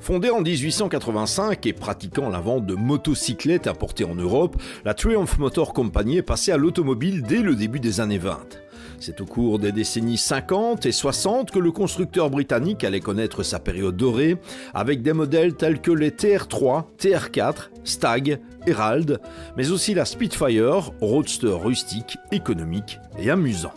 Fondée en 1885 et pratiquant la vente de motocyclettes importées en Europe, la Triumph Motor Company est passée à l'automobile dès le début des années 20. C'est au cours des décennies 50 et 60 que le constructeur britannique allait connaître sa période dorée, avec des modèles tels que les TR3, TR4, Stag, Herald, mais aussi la Spitfire, roadster rustique, économique et amusant.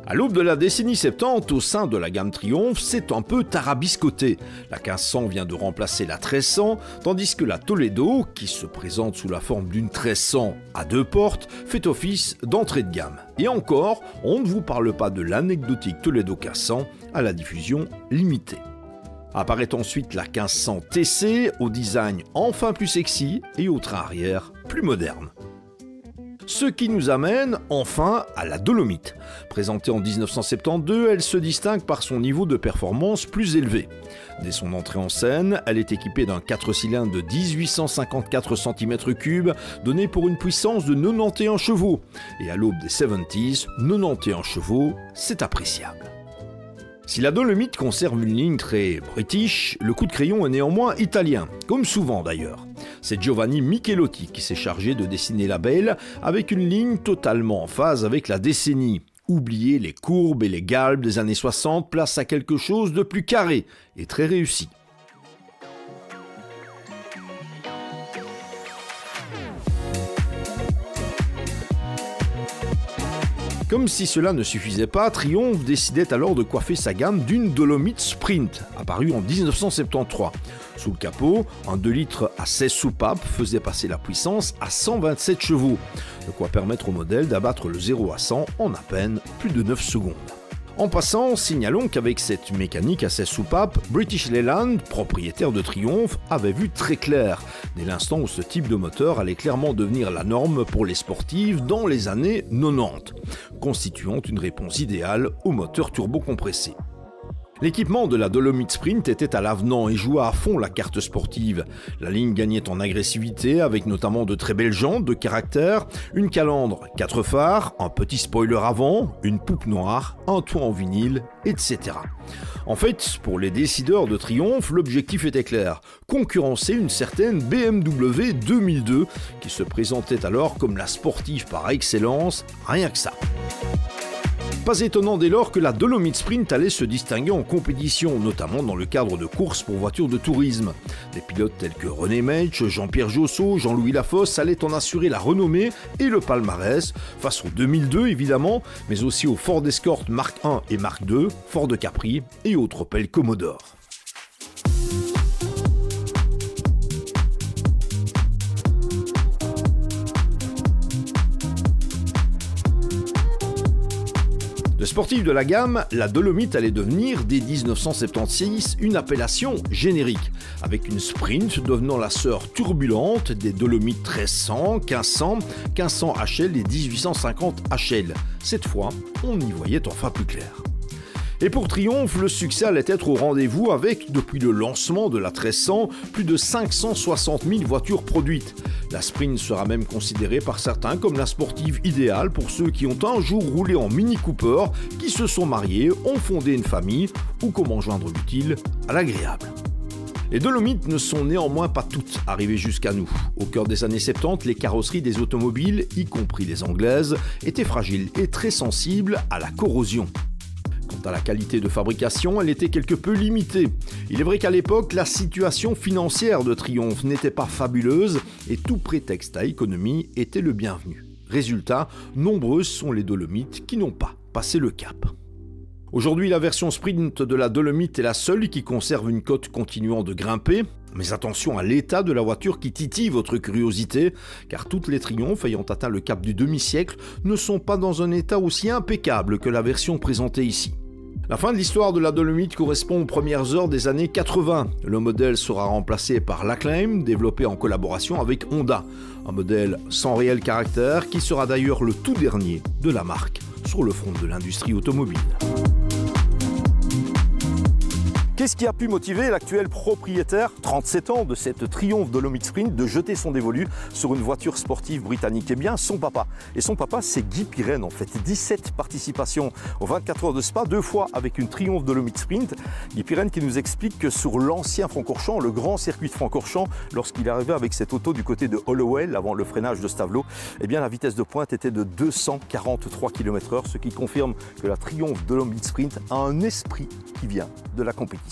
À l'aube de la décennie 70, au sein de la gamme Triumph, c'est un peu tarabiscoté. La 1500 vient de remplacer la 1300, tandis que la Toledo, qui se présente sous la forme d'une 1300 à 2 portes, fait office d'entrée de gamme. Et encore, on ne vous parle pas de l'anecdotique Toledo 1500 à la diffusion limitée. Apparaît ensuite la 1500 TC, au design enfin plus sexy et au train arrière plus moderne. Ce qui nous amène enfin à la Dolomite. Présentée en 1972, elle se distingue par son niveau de performance plus élevé. Dès son entrée en scène, elle est équipée d'un 4 cylindres de 1854 cm3, donné pour une puissance de 91 chevaux. Et à l'aube des 70s, 91 chevaux, c'est appréciable. Si la Dolomite conserve une ligne très british, le coup de crayon est néanmoins italien, comme souvent d'ailleurs. C'est Giovanni Michelotti qui s'est chargé de dessiner la belle avec une ligne totalement en phase avec la décennie. Oubliez les courbes et les galbes des années 60, place à quelque chose de plus carré et très réussi. Comme si cela ne suffisait pas, Triumph décidait alors de coiffer sa gamme d'une Dolomite Sprint, apparue en 1973. Sous le capot, un 2 litres à 16 soupapes faisait passer la puissance à 127 chevaux, de quoi permettre au modèle d'abattre le 0 à 100 en à peine plus de 9 secondes. En passant, signalons qu'avec cette mécanique à 16 soupapes, British Leyland, propriétaire de Triumph, avait vu très clair, dès l'instant où ce type de moteur allait clairement devenir la norme pour les sportives dans les années 90, constituant une réponse idéale aux moteurs turbocompressés. L'équipement de la Dolomite Sprint était à l'avenant et jouait à fond la carte sportive. La ligne gagnait en agressivité avec notamment de très belles jantes de caractère, une calandre, 4 phares, un petit spoiler avant, une poupe noire, un toit en vinyle, etc. En fait, pour les décideurs de Triumph, l'objectif était clair, concurrencer une certaine BMW 2002 qui se présentait alors comme la sportive par excellence, rien que ça. Pas étonnant dès lors que la Dolomite Sprint allait se distinguer en compétition, notamment dans le cadre de courses pour voitures de tourisme. Des pilotes tels que René Metsch, Jean-Pierre Josso, Jean-Louis Lafosse allaient en assurer la renommée et le palmarès, face aux 2002 évidemment, mais aussi aux Ford Escort Mark I et Mark II, Ford Capri et autres Opel Commodore. De sportif de la gamme, la Dolomite allait devenir, dès 1976, une appellation générique, avec une Sprint devenant la sœur turbulente des Dolomites 1300, 1500, 1500 HL et 1850 HL. Cette fois, on y voyait enfin plus clair. Et pour Triumph, le succès allait être au rendez-vous avec, depuis le lancement de la 1300, plus de 560 000 voitures produites. La Sprint sera même considérée par certains comme la sportive idéale pour ceux qui ont un jour roulé en Mini Cooper, qui se sont mariés, ont fondé une famille, ou comment joindre l'utile à l'agréable. Les Dolomites ne sont néanmoins pas toutes arrivées jusqu'à nous. Au cœur des années 70, les carrosseries des automobiles, y compris les anglaises, étaient fragiles et très sensibles à la corrosion. Quant à la qualité de fabrication, elle était quelque peu limitée. Il est vrai qu'à l'époque, la situation financière de Triumph n'était pas fabuleuse et tout prétexte à économie était le bienvenu. Résultat, nombreuses sont les Dolomites qui n'ont pas passé le cap. Aujourd'hui, la version Sprint de la Dolomite est la seule qui conserve une cote continuant de grimper. Mais attention à l'état de la voiture qui titille votre curiosité, car toutes les Triumph ayant atteint le cap du demi-siècle ne sont pas dans un état aussi impeccable que la version présentée ici. La fin de l'histoire de la Dolomite correspond aux premières heures des années 80. Le modèle sera remplacé par l'Acclaim, développé en collaboration avec Honda. Un modèle sans réel caractère qui sera d'ailleurs le tout dernier de la marque sur le front de l'industrie automobile. Qu'est-ce qui a pu motiver l'actuel propriétaire, 37 ans, de cette Triumph Dolomite Sprint, de jeter son dévolu sur une voiture sportive britannique? Eh bien, son papa. Et son papa, c'est Guy Pirenne, en fait. 17 participations aux 24 heures de Spa, 2 fois avec une Triumph Dolomite Sprint. Guy Pirenne qui nous explique que sur l'ancien Francorchamps, le grand circuit de Francorchamps, lorsqu'il est arrivé avec cette auto du côté de Hollowell, avant le freinage de Stavelot, eh bien, la vitesse de pointe était de 243 km/h, ce qui confirme que la Triumph Dolomite Sprint a un esprit qui vient de la compétition.